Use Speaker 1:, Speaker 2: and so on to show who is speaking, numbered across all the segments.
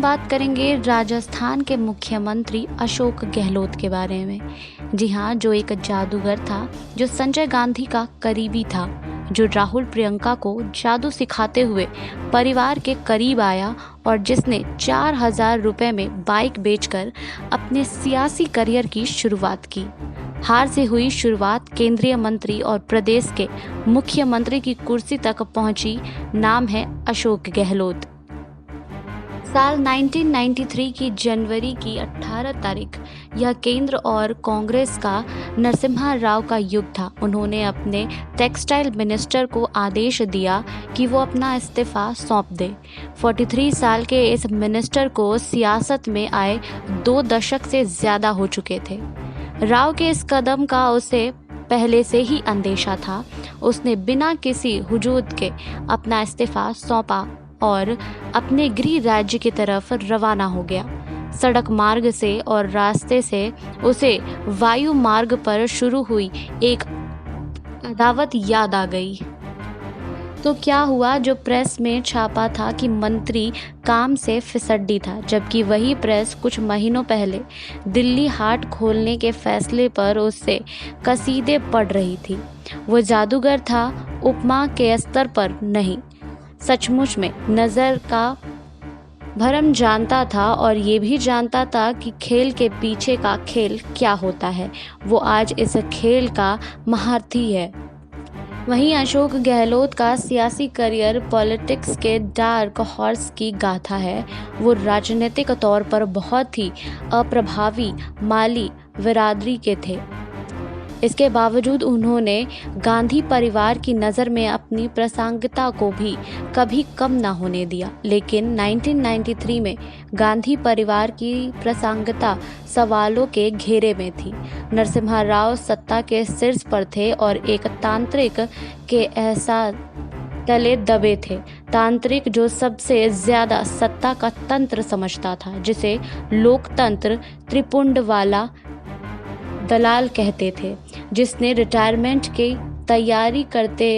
Speaker 1: बात करेंगे राजस्थान के मुख्यमंत्री अशोक गहलोत के बारे में। जी हाँ, जो एक जादूगर था, जो संजय गांधी का करीबी था, जो राहुल प्रियंका को जादू सिखाते हुए परिवार के करीब आया और जिसने 4,000 रुपए में बाइक बेचकर अपने सियासी करियर की शुरुआत की। हार से हुई शुरुआत केंद्रीय मंत्री और प्रदेश के मुख्यमंत्री की कुर्सी तक पहुंची। नाम है अशोक गहलोत। साल 1993 की जनवरी की 18 तारीख यह केंद्र और कांग्रेस का नरसिम्हा राव का युग था। उन्होंने अपने टेक्सटाइल मिनिस्टर को आदेश दिया कि वो अपना इस्तीफा सौंप दे। 43 साल के इस मिनिस्टर को सियासत में आए 2 दशक से ज़्यादा हो चुके थे। राव के इस कदम का उसे पहले से ही अंदेशा था। उसने बिना किसी हुजूम के अपना इस्तीफा सौंपा और अपने गृह राज्य की तरफ रवाना हो गया। सड़क मार्ग से और रास्ते से उसे वायु मार्ग पर शुरू हुई एक अदावत याद आ गई। तो क्या हुआ? जो प्रेस में छापा था कि मंत्री काम से फिसड्डी था, जबकि वही प्रेस कुछ महीनों पहले दिल्ली हाट खोलने के फैसले पर उससे कसीदे पढ़ रही थी। वो जादूगर था, उपमा के स्तर पर नहीं। सचमुच में नज़र का भरम जानता था और ये भी जानता था कि खेल के पीछे का खेल क्या होता है। वो आज इस खेल का महारथी है। वहीं अशोक गहलोत का सियासी करियर पॉलिटिक्स के डार्क हॉर्स की गाथा है। वो राजनीतिक तौर पर बहुत ही अप्रभावी माली बिरादरी के थे। इसके बावजूद उन्होंने गांधी परिवार की नज़र में अपनी प्रासंगिकता को भी कभी कम ना होने दिया। लेकिन 1993 में गांधी परिवार की प्रासंगिकता सवालों के घेरे में थी। नरसिम्हा राव सत्ता के शीर्ष पर थे और एक तांत्रिक के एहसास तले दबे थे। तांत्रिक जो सबसे ज़्यादा सत्ता का तंत्र समझता था, जिसे लोकतंत्र त्रिपुंड वाला दलाल कहते थे, जिसने रिटायरमेंट की तैयारी करते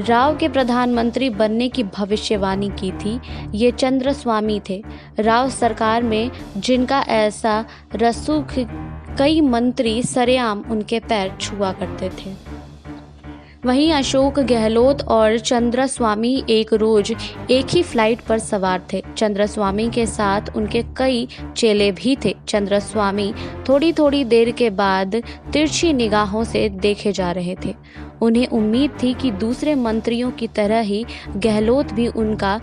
Speaker 1: राव के प्रधानमंत्री बनने की भविष्यवाणी की थी। ये चंद्रस्वामी थे। राव सरकार में जिनका ऐसा रसूख कई मंत्री सरेआम उनके पैर छुआ करते थे। वहीं अशोक गहलोत और चंद्रस्वामी एक रोज एक ही फ्लाइट पर सवार थे। चंद्रस्वामी के साथ उनके कई चेले भी थे। चंद्रस्वामी थोड़ी थोड़ी देर के बाद तिरछी निगाहों से देखे जा रहे थे। उन्हें उम्मीद थी कि दूसरे मंत्रियों की तरह ही गहलोत भी उनका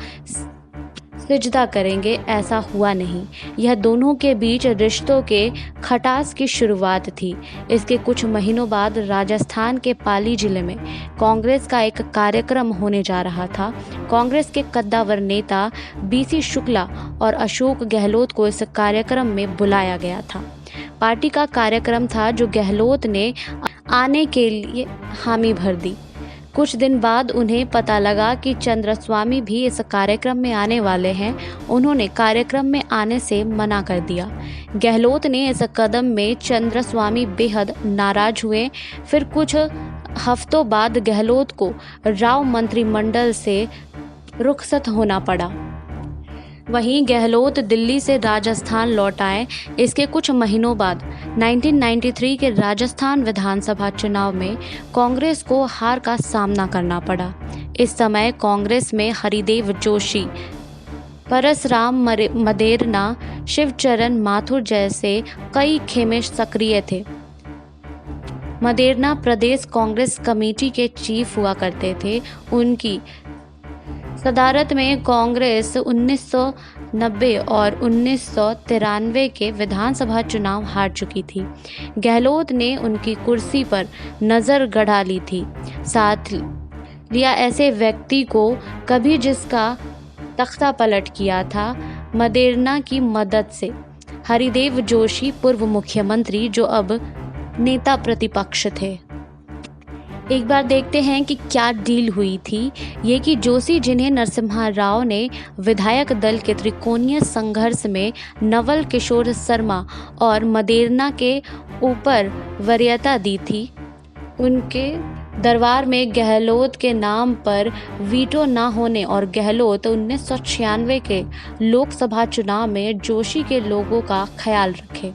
Speaker 1: सिजदा करेंगे। ऐसा हुआ नहीं। यह दोनों के बीच रिश्तों के खटास की शुरुआत थी। इसके कुछ महीनों बाद राजस्थान के पाली जिले में कांग्रेस का एक कार्यक्रम होने जा रहा था। कांग्रेस के कद्दावर नेता बीसी शुक्ला और अशोक गहलोत को इस कार्यक्रम में बुलाया गया था। पार्टी का कार्यक्रम था जो गहलोत ने आने के लिए हामी भर दी। कुछ दिन बाद उन्हें पता लगा कि चंद्रस्वामी भी इस कार्यक्रम में आने वाले हैं। उन्होंने कार्यक्रम में आने से मना कर दिया। गहलोत ने इस कदम में चंद्रस्वामी बेहद नाराज हुए। फिर कुछ हफ्तों बाद गहलोत को राव मंत्रिमंडल से रुखसत होना पड़ा। वहीं गहलोत दिल्ली से राजस्थान लौट आए। इसके कुछ महीनों बाद 1993 के राजस्थान विधानसभा चुनाव में कांग्रेस को हार का सामना करना पड़ा। इस समय कांग्रेस में हरिदेव जोशी, परसराम मदेरना, शिवचरण माथुर जैसे कई खेमे सक्रिय थे। मदेरना प्रदेश कांग्रेस कमेटी के चीफ हुआ करते थे। उनकी सदारत में कांग्रेस 1990 और 1993 के विधानसभा चुनाव हार चुकी थी। गहलोत ने उनकी कुर्सी पर नज़र गड़ा ली थी। साथ लिया ऐसे व्यक्ति को कभी जिसका तख्ता पलट किया था, मदेरना की मदद से। हरिदेव जोशी पूर्व मुख्यमंत्री जो अब नेता प्रतिपक्ष थे। एक बार देखते हैं कि क्या डील हुई थी। ये कि जोशी, जिन्हें नरसिम्हा राव ने विधायक दल के त्रिकोणीय संघर्ष में नवल किशोर शर्मा और मदेरना के ऊपर वरीयता दी थी, उनके दरबार में गहलोत के नाम पर वीटो न होने और गहलोत 1996 के लोकसभा चुनाव में जोशी के लोगों का ख्याल रखे।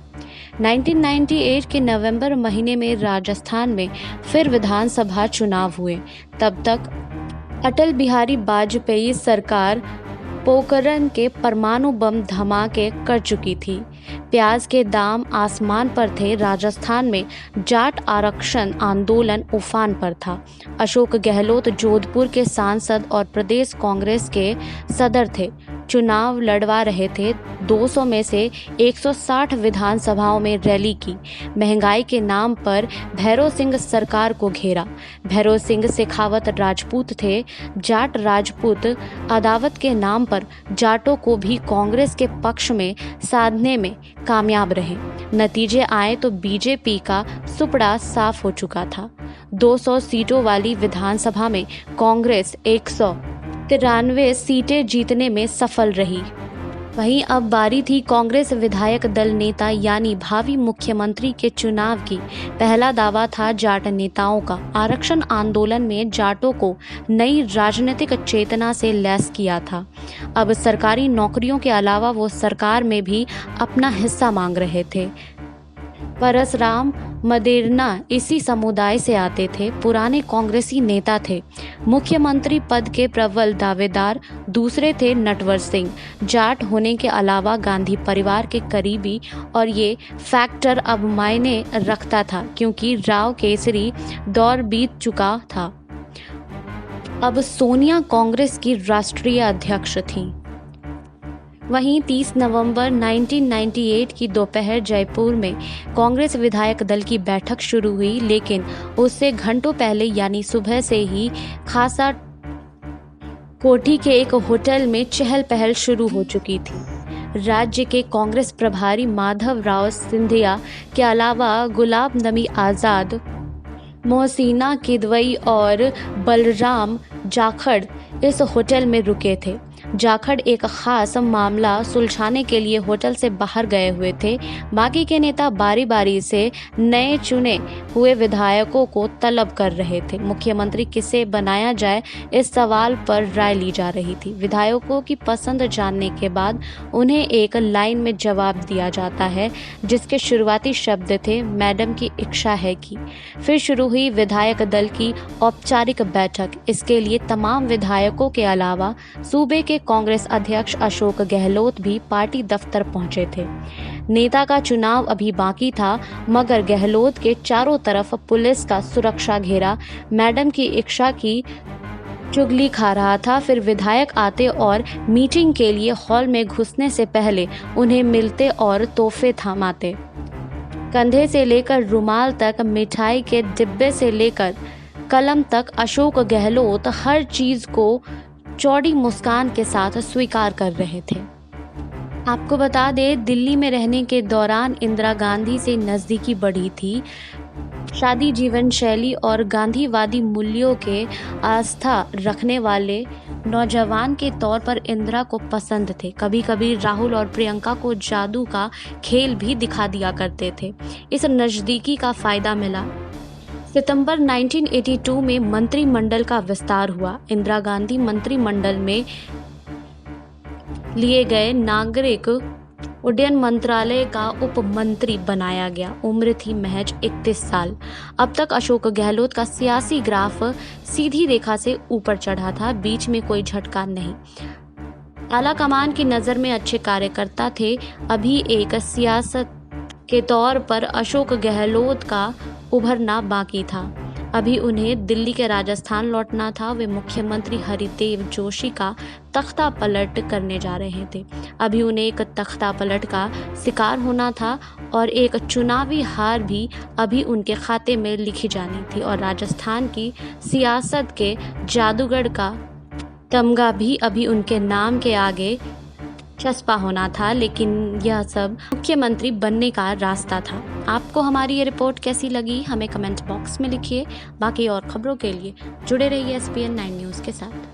Speaker 1: 1998 के नवंबर महीने में राजस्थान में फिर विधानसभा चुनाव हुए। तब तक अटल बिहारी वाजपेयी सरकार पोखरण के परमाणु बम धमाके कर चुकी थी। प्याज के दाम आसमान पर थे। राजस्थान में जाट आरक्षण आंदोलन उफान पर था। अशोक गहलोत जोधपुर के सांसद और प्रदेश कांग्रेस के सदर थे। चुनाव लड़वा रहे थे। 200 में से 160 विधानसभाओं में रैली की। महंगाई के नाम पर भैरव सिंह सरकार को घेरा। भैरव सिंह शेखावत राजपूत थे। जाट राजपूत अदावत के नाम पर जाटों को भी कांग्रेस के पक्ष में साधने में कामयाब रहे। नतीजे आए तो बीजेपी का सुपड़ा साफ हो चुका था। 200 सीटों वाली विधानसभा में कांग्रेस 193 सीटें जीतने में सफल रही। वहीं अब बारी थी कांग्रेस विधायक दल नेता यानी भावी मुख्यमंत्री के चुनाव की। पहला दावा था जाट नेताओं का। आरक्षण आंदोलन में जाटों को नई राजनीतिक चेतना से लैस किया था। अब सरकारी नौकरियों के अलावा वो सरकार में भी अपना हिस्सा मांग रहे थे। परसराम मदेरना इसी समुदाय से आते थे। पुराने कांग्रेसी नेता थे। मुख्यमंत्री पद के प्रबल दावेदार। दूसरे थे नटवर सिंह, जाट होने के अलावा गांधी परिवार के करीबी, और ये फैक्टर अब मायने रखता था क्योंकि राव केसरी दौर बीत चुका था। अब सोनिया कांग्रेस की राष्ट्रीय अध्यक्ष थीं। वहीं 30 नवंबर 1998 की दोपहर जयपुर में कांग्रेस विधायक दल की बैठक शुरू हुई, लेकिन उससे घंटों पहले यानी सुबह से ही खासा कोठी के एक होटल में चहल पहल शुरू हो चुकी थी। राज्य के कांग्रेस प्रभारी माधव राव सिंधिया के अलावा गुलाब नबी आज़ाद, मोहसिना किदवई और बलराम जाखड़ इस होटल में रुके थे। जाखड़ एक खास मामला सुलझाने के लिए होटल से बाहर गए हुए थे। बाकी के नेता बारी बारी से नए चुने हुए विधायकों को तलब कर रहे थे। मुख्यमंत्री किसे बनाया जाए इस सवाल पर राय ली जा रही थी। विधायकों की पसंद जानने के बाद उन्हें एक लाइन में जवाब दिया जाता है जिसके शुरुआती शब्द थे, मैडम की इच्छा है कि। फिर शुरू हुई विधायक दल की औपचारिक बैठक। इसके लिए तमाम विधायकों के अलावा सूबे के कांग्रेस अध्यक्ष अशोक गहलोत भी पार्टी दफ्तर पहुंचे थे। नेता का चुनाव अभी बाकी था, मगर गहलोत के चारों तरफ पुलिस का सुरक्षा घेरा मैडम की इच्छा की चुगली खा रहा था। फिर विधायक आते और मीटिंग के लिए हॉल में घुसने से पहले उन्हें मिलते और तोहफे थमाते। कंधे से लेकर रुमाल तक, मिठाई के डिब्बे से लेकर कलम तक अशोक गहलोत हर चीज को चौड़ी मुस्कान के साथ स्वीकार कर रहे थे। आपको बता दें, दिल्ली में रहने के दौरान इंदिरा गांधी से नज़दीकी बढ़ी थी। शादी जीवन शैली और गांधीवादी मूल्यों के आस्था रखने वाले नौजवान के तौर पर इंदिरा को पसंद थे। कभी कभी राहुल और प्रियंका को जादू का खेल भी दिखा दिया करते थे। इस नज़दीकी का फायदा मिला। सितंबर 1982 में मंत्रिमंडल का विस्तार हुआ। इंदिरा गांधी मंत्रिमंडल में लिए गए नागरिक उड्डयन मंत्रालय का उप मंत्री बनाया गया। उम्र थी महज 31 साल। अब तक अशोक गहलोत का सियासी ग्राफ सीधी रेखा से ऊपर चढ़ा था, बीच में कोई झटका नहीं। आला कमान की नज़र में अच्छे कार्यकर्ता थे। अभी एक सियासत के तौर पर अशोक गहलोत का उभरना बाकी था। अभी उन्हें दिल्ली के राजस्थान लौटना था। वे मुख्यमंत्री हरिदेव जोशी का तख्ता पलट करने जा रहे थे। अभी उन्हें एक तख्ता पलट का शिकार होना था और एक चुनावी हार भी अभी उनके खाते में लिखी जानी थी, और राजस्थान की सियासत के जादूगर का तमगा भी अभी उनके नाम के आगे चस्पा होना था। लेकिन यह सब मुख्यमंत्री बनने का रास्ता था। आपको हमारी ये रिपोर्ट कैसी लगी हमें कमेंट बॉक्स में लिखिए। बाकी और खबरों के लिए जुड़े रहिए SPN 9 न्यूज़ के साथ।